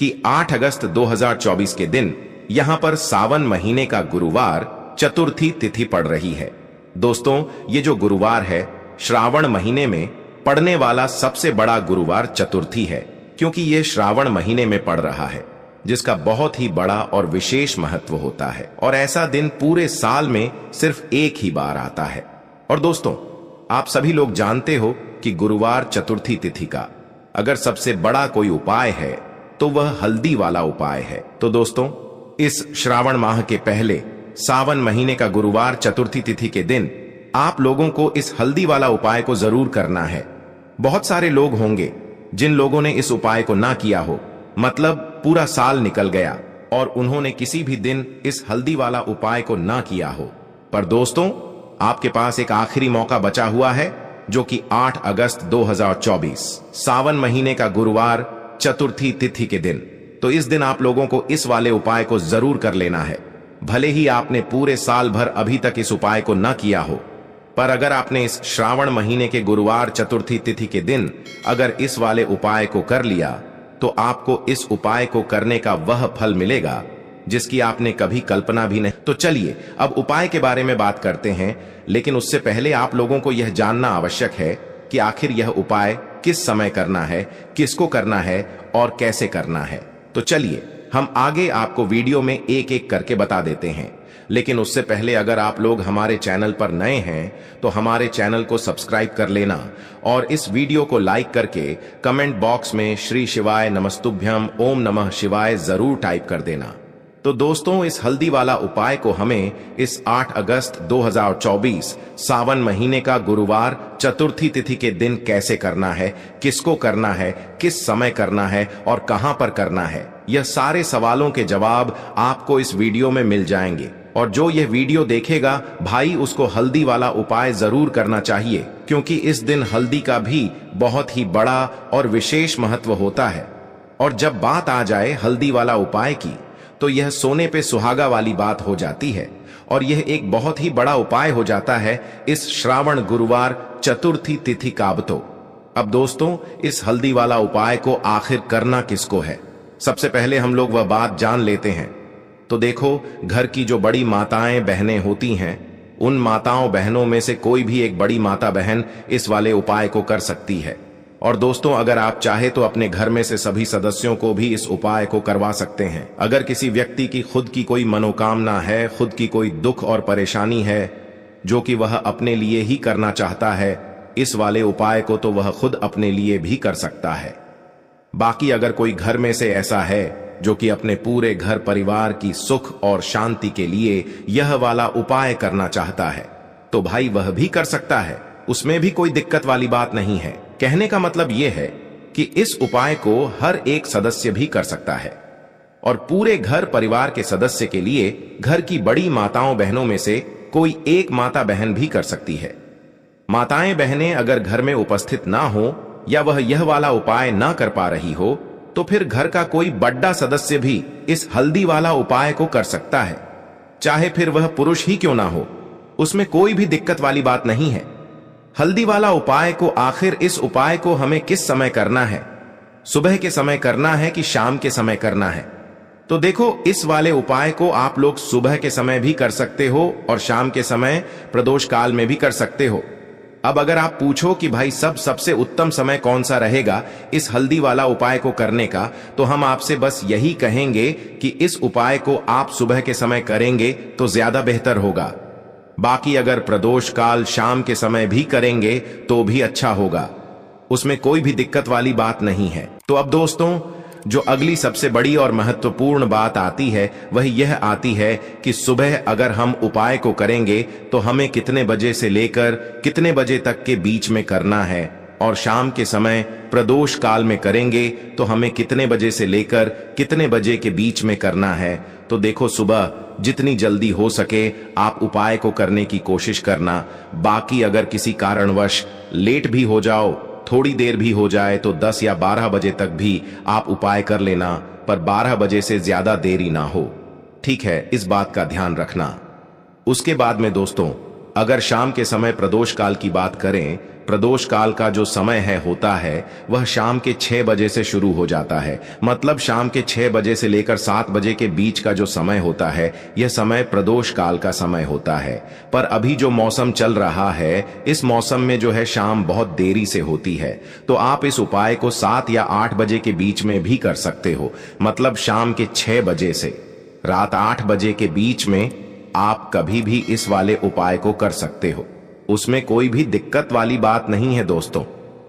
कि 8 अगस्त 2024 के दिन यहां पर सावन महीने का गुरुवार चतुर्थी तिथि पड़ रही है। दोस्तों, ये जो गुरुवार है श्रावण महीने में पड़ने वाला सबसे बड़ा गुरुवार चतुर्थी है, क्योंकि ये श्रावण महीने में पड़ रहा है, जिसका बहुत ही बड़ा और विशेष महत्व होता है। और ऐसा दिन पूरे साल में सिर्फ एक ही बार आता है। और दोस्तों, आप सभी लोग जानते हो कि गुरुवार चतुर्थी तिथि का अगर सबसे बड़ा कोई उपाय है तो वह हल्दी वाला उपाय है। तो दोस्तों, इस श्रावण माह के पहले सावन महीने का गुरुवार चतुर्थी तिथि के दिन आप लोगों को इस हल्दी वाला उपाय को जरूर करना है। बहुत सारे लोग होंगे जिन लोगों ने इस उपाय को ना किया हो, मतलब पूरा साल निकल गया और उन्होंने किसी भी दिन इस हल्दी वाला उपाय को ना किया हो। पर दोस्तों, आपके पास एक आखिरी मौका बचा हुआ है, जो कि 8 अगस्त 2024 सावन महीने का गुरुवार चतुर्थी तिथि के दिन। तो इस दिन आप लोगों को इस वाले उपाय को जरूर कर लेना है। भले ही आपने पूरे साल भर अभी तक इस उपाय को न किया हो, पर अगर आपने इस श्रावण महीने के गुरुवार चतुर्थी तिथि के दिन अगर इस वाले उपाय को कर लिया, तो आपको इस उपाय को करने का वह फल मिलेगा जिसकी आपने कभी कल्पना भी नहीं। तो चलिए अब उपाय के बारे में बात करते हैं, लेकिन उससे पहले आप लोगों को यह जानना आवश्यक है कि आखिर यह उपाय किस समय करना है, किसको करना है और कैसे करना है। तो चलिए हम आगे आपको वीडियो में एक एक करके बता देते हैं। लेकिन उससे पहले अगर आप लोग हमारे चैनल पर नए हैं तो हमारे चैनल को सब्सक्राइब कर लेना और इस वीडियो को लाइक करके कमेंट बॉक्स में श्री शिवाय नमस्तुभ्यम ओम नमः शिवाय जरूर टाइप कर देना। तो दोस्तों, इस हल्दी वाला उपाय को हमें इस 8 अगस्त 2024 सावन महीने का गुरुवार चतुर्थी तिथि के दिन कैसे करना है, किसको करना है, किस समय करना है और कहां पर करना है, यह सारे सवालों के जवाब आपको इस वीडियो में मिल जाएंगे। और जो यह वीडियो देखेगा भाई, उसको हल्दी वाला उपाय जरूर करना चाहिए, क्योंकि इस दिन हल्दी का भी बहुत ही बड़ा और विशेष महत्व होता है। और जब बात आ जाए हल्दी वाला उपाय की, तो यह सोने पे सुहागा वाली बात हो जाती है और यह एक बहुत ही बड़ा उपाय हो जाता है इस श्रावण गुरुवार चतुर्थी तिथि काबतो। अब दोस्तों, इस हल्दी वाला उपाय को आखिर करना किसको है, सबसे पहले हम लोग वह बात जान लेते हैं। तो देखो, घर की जो बड़ी माताएं बहनें होती हैं, उन माताओं बहनों में से कोई भी एक बड़ी माता बहन इस वाले उपाय को कर सकती है। और दोस्तों, अगर आप चाहे तो अपने घर में से सभी सदस्यों को भी इस उपाय को करवा सकते हैं। अगर किसी व्यक्ति की खुद की कोई मनोकामना है, खुद की कोई दुख और परेशानी है जो कि वह अपने लिए ही करना चाहता है, इस वाले उपाय को तो वह खुद अपने लिए भी कर सकता है। बाकी अगर कोई घर में से ऐसा है जो कि अपने पूरे घर परिवार की सुख और शांति के लिए यह वाला उपाय करना चाहता है, तो भाई वह भी कर सकता है, उसमें भी कोई दिक्कत वाली बात नहीं है। कहने का मतलब यह है कि इस उपाय को हर एक सदस्य भी कर सकता है और पूरे घर परिवार के सदस्य के लिए घर की बड़ी माताओं बहनों में से कोई एक माता बहन भी कर सकती है। माताएं बहनें अगर घर में उपस्थित ना हो या वह यह वाला उपाय ना कर पा रही हो, तो फिर घर का कोई बड़ा सदस्य भी इस हल्दी वाला उपाय को कर सकता है, चाहे फिर वह पुरुष ही क्यों ना हो, उसमें कोई भी दिक्कत वाली बात नहीं है। हल्दी वाला उपाय को आखिर इस उपाय को हमें किस समय करना है, सुबह के समय करना है कि शाम के समय करना है? तो देखो, इस वाले उपाय को आप लोग सुबह के समय भी कर सकते हो और शाम के समय प्रदोष काल में भी कर सकते हो। अब अगर आप पूछो कि भाई सबसे उत्तम समय कौन सा रहेगा इस हल्दी वाला उपाय को करने का, तो हम आपसे बस यही कहेंगे कि इस उपाय को आप सुबह के समय करेंगे तो ज्यादा बेहतर होगा। बाकी अगर प्रदोष काल शाम के समय भी करेंगे तो भी अच्छा होगा, उसमें कोई भी दिक्कत वाली बात नहीं है। तो अब दोस्तों, जो अगली सबसे बड़ी और महत्वपूर्ण बात आती है वह यह आती है कि सुबह अगर हम उपाय को करेंगे तो हमें कितने बजे से लेकर कितने बजे तक के बीच में करना है, और शाम के समय प्रदोष काल में करेंगे तो हमें कितने बजे से लेकर कितने बजे के बीच में करना है। तो देखो, सुबह जितनी जल्दी हो सके आप उपाय को करने की कोशिश करना। बाकी अगर किसी कारणवश लेट भी हो जाओ, थोड़ी देर भी हो जाए, तो 10 या 12 बजे तक भी आप उपाय कर लेना, पर 12 बजे से ज्यादा देरी ना हो, ठीक है? इस बात का ध्यान रखना। उसके बाद में दोस्तों, अगर शाम के समय प्रदोष काल की बात करें प्रदोष काल का जो समय है होता है वह शाम के 6 बजे से शुरू हो जाता है। मतलब शाम के 6 बजे से लेकर 7 बजे के बीच का जो समय होता है यह समय प्रदोष काल का समय होता है। पर अभी जो मौसम चल रहा है इस मौसम में जो है शाम बहुत देरी से होती है, तो आप इस उपाय को 7 या 8 बजे के बीच में भी कर सकते हो। मतलब शाम के 6 बजे से रात 8 बजे के बीच में आप कभी भी इस वाले उपाय को कर सकते हो, उसमें कोई भी दिक्कत वाली बात नहीं है दोस्तों।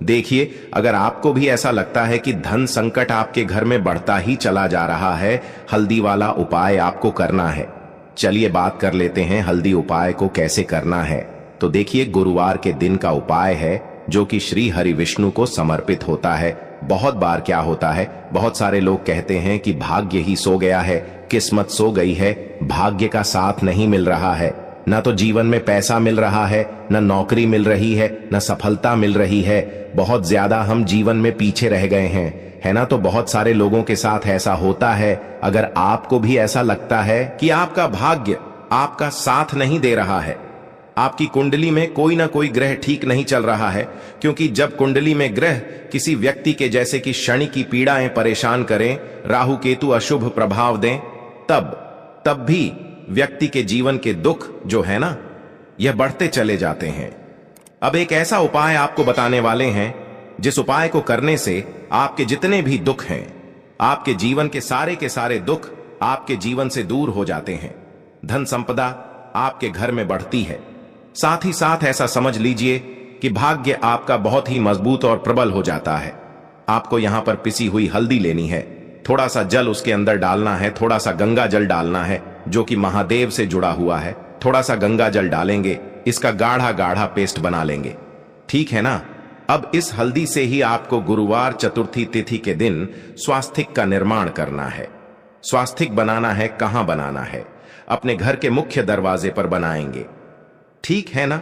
देखिए, अगर आपको भी ऐसा लगता है कि धन संकट आपके घर में बढ़ता ही चला जा रहा है, हल्दी वाला उपाय आपको करना है। चलिए बात कर लेते हैं हल्दी उपाय को कैसे करना है। तो देखिए, गुरुवार के दिन का उपाय है जो कि श्री हरि विष्णु को समर्पित होता है। बहुत बार क्या होता है, बहुत सारे लोग कहते हैं कि भाग्य ही सो गया है, किस्मत सो गई है, भाग्य का साथ नहीं मिल रहा है, ना तो जीवन में पैसा मिल रहा है, ना नौकरी मिल रही है, ना सफलता मिल रही है, बहुत ज्यादा हम जीवन में पीछे रह गए हैं, है ना। तो बहुत सारे लोगों के साथ ऐसा होता है। अगर आपको भी ऐसा लगता है कि आपका भाग्य आपका साथ नहीं दे रहा है, आपकी कुंडली में कोई ना कोई ग्रह ठीक नहीं चल रहा है, क्योंकि जब कुंडली में ग्रह किसी व्यक्ति के जैसे कि शनि की पीड़ाएं परेशान करें, राहु केतु अशुभ प्रभाव दें, तब भी व्यक्ति के जीवन के दुख जो है ना यह बढ़ते चले जाते हैं। अब एक ऐसा उपाय आपको बताने वाले हैं जिस उपाय को करने से आपके जितने भी दुख हैं, आपके जीवन के सारे दुख आपके जीवन से दूर हो जाते हैं। धन संपदा आपके घर में बढ़ती है। साथ ही साथ ऐसा समझ लीजिए कि भाग्य आपका बहुत ही मजबूत और प्रबल हो जाता है। आपको यहां पर पिसी हुई हल्दी लेनी है, थोड़ा सा जल उसके अंदर डालना है, थोड़ा सा गंगा जल डालना है जो कि महादेव से जुड़ा हुआ है। थोड़ा सा गंगा जल डालेंगे, इसका गाढ़ा गाढ़ा पेस्ट बना लेंगे, ठीक है ना। अब इस हल्दी से ही आपको गुरुवार चतुर्थी तिथि के दिन स्वास्तिक का निर्माण करना है। स्वास्तिक बनाना है, कहां बनाना है? अपने घर के मुख्य दरवाजे पर बनाएंगे, ठीक है ना।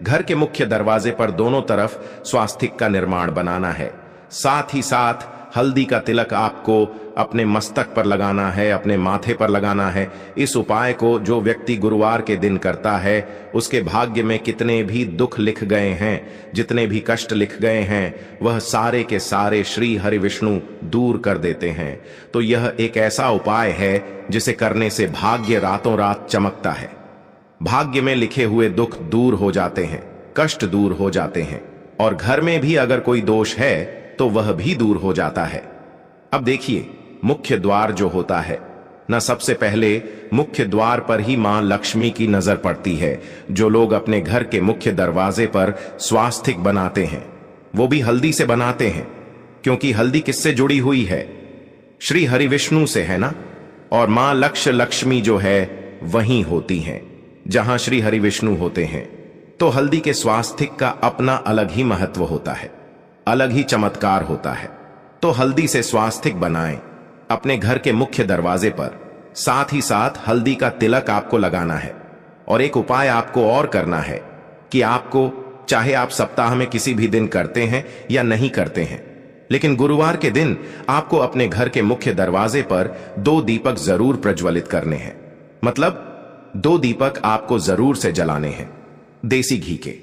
घर के मुख्य दरवाजे पर दोनों तरफ स्वास्तिक का निर्माण बनाना है। साथ ही साथ हल्दी का तिलक आपको अपने मस्तक पर लगाना है, अपने माथे पर लगाना है। इस उपाय को जो व्यक्ति गुरुवार के दिन करता है उसके भाग्य में कितने भी दुख लिख गए हैं, जितने भी कष्ट लिख गए हैं, वह सारे के सारे श्री हरि विष्णु दूर कर देते हैं। तो यह एक ऐसा उपाय है जिसे करने से भाग्य रातों रात चमकता है। भाग्य में लिखे हुए दुख दूर हो जाते हैं, कष्ट दूर हो जाते हैं, और घर में भी अगर कोई दोष है तो वह भी दूर हो जाता है। अब देखिए, मुख्य द्वार जो होता है ना, सबसे पहले मुख्य द्वार पर ही मां लक्ष्मी की नजर पड़ती है। जो लोग अपने घर के मुख्य दरवाजे पर स्वास्तिक बनाते हैं वो भी हल्दी से बनाते हैं, क्योंकि हल्दी किससे जुड़ी हुई है? श्री हरि विष्णु से, है ना। और मां लक्ष्मी जो है वहीं होती हैं जहां श्री हरि विष्णु होते हैं। तो हल्दी के स्वास्तिक का अपना अलग ही महत्व होता है, अलग ही चमत्कार होता है। तो हल्दी से स्वास्तिक बनाएं अपने घर के मुख्य दरवाजे पर। साथ ही साथ हल्दी का तिलक आपको लगाना है। और एक उपाय आपको और करना है कि आपको, चाहे आप सप्ताह में किसी भी दिन करते हैं या नहीं करते हैं, लेकिन गुरुवार के दिन आपको अपने घर के मुख्य दरवाजे पर 2 दीपक जरूर प्रज्वलित करने हैं। मतलब 2 दीपक आपको जरूर से जलाने हैं, देसी घी के।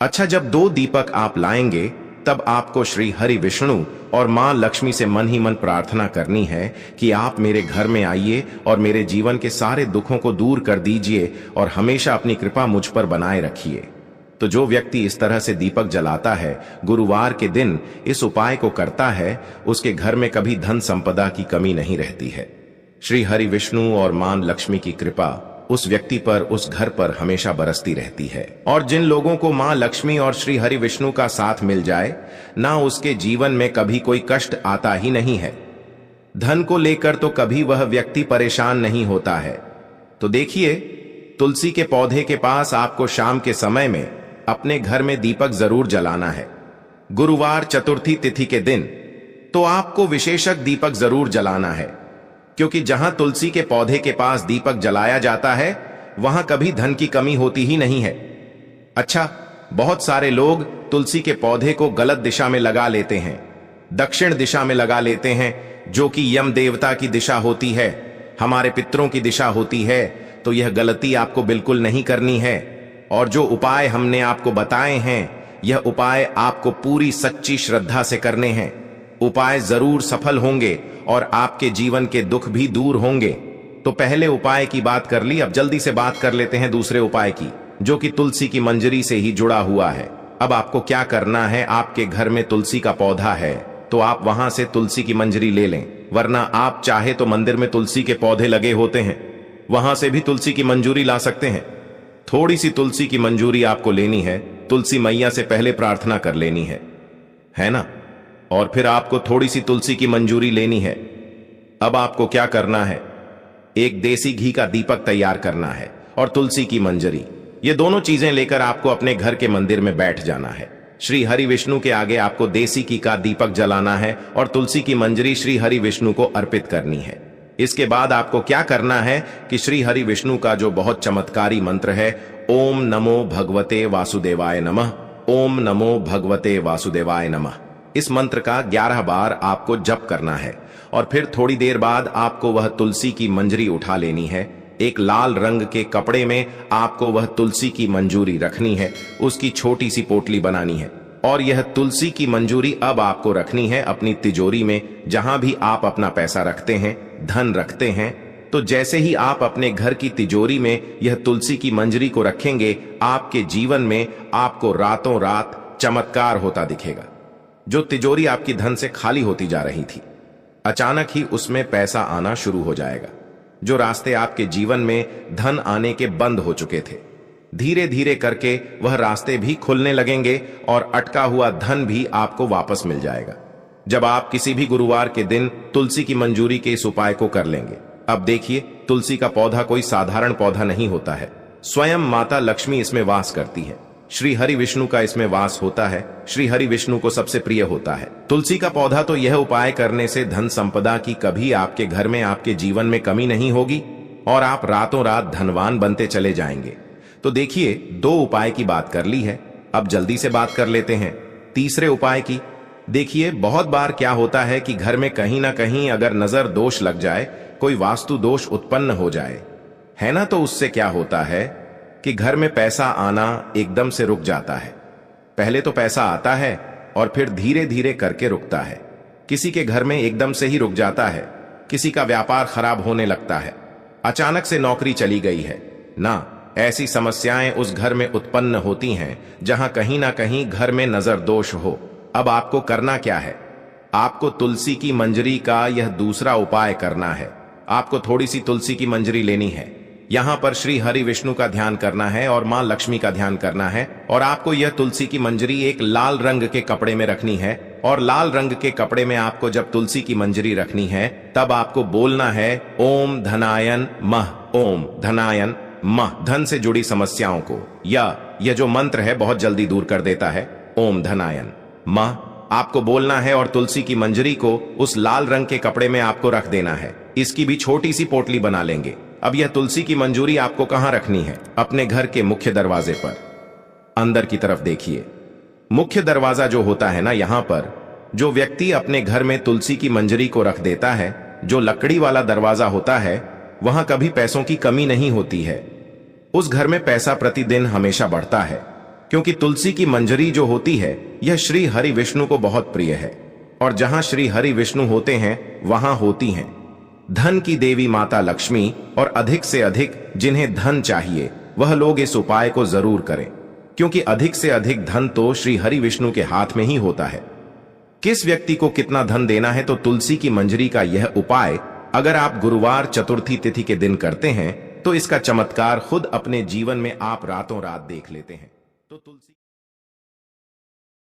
अच्छा, जब 2 दीपक आप लाएंगे तब आपको श्री हरि विष्णु और मां लक्ष्मी से मन ही मन प्रार्थना करनी है कि आप मेरे घर में आइए और मेरे जीवन के सारे दुखों को दूर कर दीजिए और हमेशा अपनी कृपा मुझ पर बनाए रखिए। तो जो व्यक्ति इस तरह से दीपक जलाता है, गुरुवार के दिन इस उपाय को करता है, उसके घर में कभी धन संपदा की कमी नहीं रहती है। श्री हरि विष्णु और मां लक्ष्मी की कृपा उस व्यक्ति पर, उस घर पर हमेशा बरसती रहती है। और जिन लोगों को मां लक्ष्मी और श्री हरि विष्णु का साथ मिल जाए ना, उसके जीवन में कभी कोई कष्ट आता ही नहीं है। धन को लेकर तो कभी वह व्यक्ति परेशान नहीं होता है। तो देखिए, तुलसी के पौधे के पास आपको शाम के समय में अपने घर में दीपक जरूर जलाना है। गुरुवार चतुर्थी तिथि के दिन तो आपको विशेषक दीपक जरूर जलाना है, क्योंकि जहां तुलसी के पौधे के पास दीपक जलाया जाता है वहां कभी धन की कमी होती ही नहीं है। अच्छा, बहुत सारे लोग तुलसी के पौधे को गलत दिशा में लगा लेते हैं, दक्षिण दिशा में लगा लेते हैं, जो कि यम देवता की दिशा होती है, हमारे पितरों की दिशा होती है। तो यह गलती आपको बिल्कुल नहीं करनी है। और जो उपाय हमने आपको बताए हैं यह उपाय आपको पूरी सच्ची श्रद्धा से करने हैं। उपाय जरूर सफल होंगे और आपके जीवन के दुख भी दूर होंगे। तो पहले उपाय की बात कर ली, अब जल्दी से बात कर लेते हैं दूसरे उपाय की, जो कि तुलसी की मंजरी से ही जुड़ा हुआ है। अब आपको क्या करना है, आपके घर में तुलसी का पौधा है तो आप वहां से तुलसी की मंजरी ले लें, वरना आप चाहे तो मंदिर में तुलसी के पौधे लगे होते हैं, वहां से भी तुलसी की मंजूरी ला सकते हैं। थोड़ी सी तुलसी की मंजूरी आपको लेनी है, तुलसी मैया से पहले प्रार्थना कर लेनी है ना? और फिर आपको थोड़ी सी तुलसी की मंजूरी लेनी है। अब आपको क्या करना है, एक देसी घी का दीपक तैयार करना है और तुलसी की मंजरी, ये दोनों चीजें लेकर आपको अपने घर के मंदिर में बैठ जाना है। श्री हरि विष्णु के आगे आपको देसी घी का दीपक जलाना है और तुलसी की मंजरी श्री हरि विष्णु को अर्पित करनी है। इसके बाद आपको क्या करना है कि श्री हरि विष्णु का जो बहुत चमत्कारी मंत्र है, ओम नमो भगवते वासुदेवाय नमः, ओम नमो भगवते वासुदेवाय नमः, इस मंत्र का 11 बार आपको जप करना है। और फिर थोड़ी देर बाद आपको वह तुलसी की मंजरी उठा लेनी है। एक लाल रंग के कपड़े में आपको वह तुलसी की मंजूरी रखनी है, उसकी छोटी सी पोटली बनानी है और यह तुलसी की मंजूरी अब आपको रखनी है अपनी तिजोरी में, जहां भी आप अपना पैसा रखते हैं, धन रखते हैं। तो जैसे ही आप अपने घर की तिजोरी में यह तुलसी की मंजरी को रखेंगे, आपके जीवन में आपको रातों रात चमत्कार होता दिखेगा। जो तिजोरी आपकी धन से खाली होती जा रही थी, अचानक ही उसमें पैसा आना शुरू हो जाएगा। जो रास्ते आपके जीवन में धन आने के बंद हो चुके थे, धीरे धीरे करके वह रास्ते भी खुलने लगेंगे और अटका हुआ धन भी आपको वापस मिल जाएगा, जब आप किसी भी गुरुवार के दिन तुलसी की मंजूरी के इस उपाय को कर लेंगे। अब देखिए, तुलसी का पौधा कोई साधारण पौधा नहीं होता है, स्वयं माता लक्ष्मी इसमें वास करती है। श्री हरि विष्णु का इसमें वास होता है, श्री हरि विष्णु को सबसे प्रिय होता है तुलसी का पौधा। तो यह उपाय करने से धन संपदा की कभी आपके घर में, आपके जीवन में कमी नहीं होगी और आप रातों रात धनवान बनते चले जाएंगे। तो देखिए, 2 उपाय की बात कर ली है, अब जल्दी से बात कर लेते हैं तीसरे उपाय की। देखिए, बहुत बार क्या होता है कि घर में कहीं ना कहीं अगर नजर दोष लग जाए, कोई वास्तु दोष उत्पन्न हो जाए, है ना, तो उससे क्या होता है कि घर में पैसा आना एकदम से रुक जाता है। पहले तो पैसा आता है और फिर धीरे धीरे करके रुकता है। किसी के घर में एकदम से ही रुक जाता है, किसी का व्यापार खराब होने लगता है, अचानक से नौकरी चली गई है ना। ऐसी समस्याएं उस घर में उत्पन्न होती हैं जहां कहीं ना कहीं घर में नजर दोष हो। अब आपको करना क्या है, आपको तुलसी की मंजरी का यह दूसरा उपाय करना है। आपको थोड़ी सी तुलसी की मंजरी लेनी है, यहां पर श्री हरि विष्णु का ध्यान करना है और मां लक्ष्मी का ध्यान करना है। और आपको यह तुलसी की मंजरी एक लाल रंग के कपड़े में रखनी है और लाल रंग के कपड़े में आपको जब तुलसी की मंजरी रखनी है, तब आपको बोलना है ओम धनायन मह, ओम धनायन मह। धन से जुड़ी समस्याओं को यह जो मंत्र है बहुत जल्दी दूर कर देता है। ओम धनायन मह आपको बोलना है और तुलसी की मंजरी को उस लाल रंग के कपड़े में आपको रख देना है। इसकी भी छोटी सी पोटली बना लेंगे। अब यह तुलसी की मंजूरी आपको कहां रखनी है, अपने घर के मुख्य दरवाजे पर अंदर की तरफ देखिए। मुख्य दरवाजा जो होता है ना, यहां पर जो व्यक्ति अपने घर में तुलसी की मंजरी को रख देता है, जो लकड़ी वाला दरवाजा होता है, वहां कभी पैसों की कमी नहीं होती है। उस घर में पैसा प्रतिदिन हमेशा बढ़ता है, क्योंकि तुलसी की मंजरी जो होती है यह श्री हरि विष्णु को बहुत प्रिय है। और जहां श्री हरि विष्णु होते हैं वहां होती हैं धन की देवी माता लक्ष्मी। और अधिक से अधिक जिन्हें धन चाहिए वह लोग इस उपाय को जरूर करें, क्योंकि अधिक से अधिक धन तो श्री हरि विष्णु के हाथ में ही होता है। किस व्यक्ति को कितना धन देना है, तो तुलसी की मंजरी का यह उपाय अगर आप गुरुवार चतुर्थी तिथि के दिन करते हैं तो इसका चमत्कार खुद अपने जीवन में आप रातों रात देख लेते हैं। तो तुलसी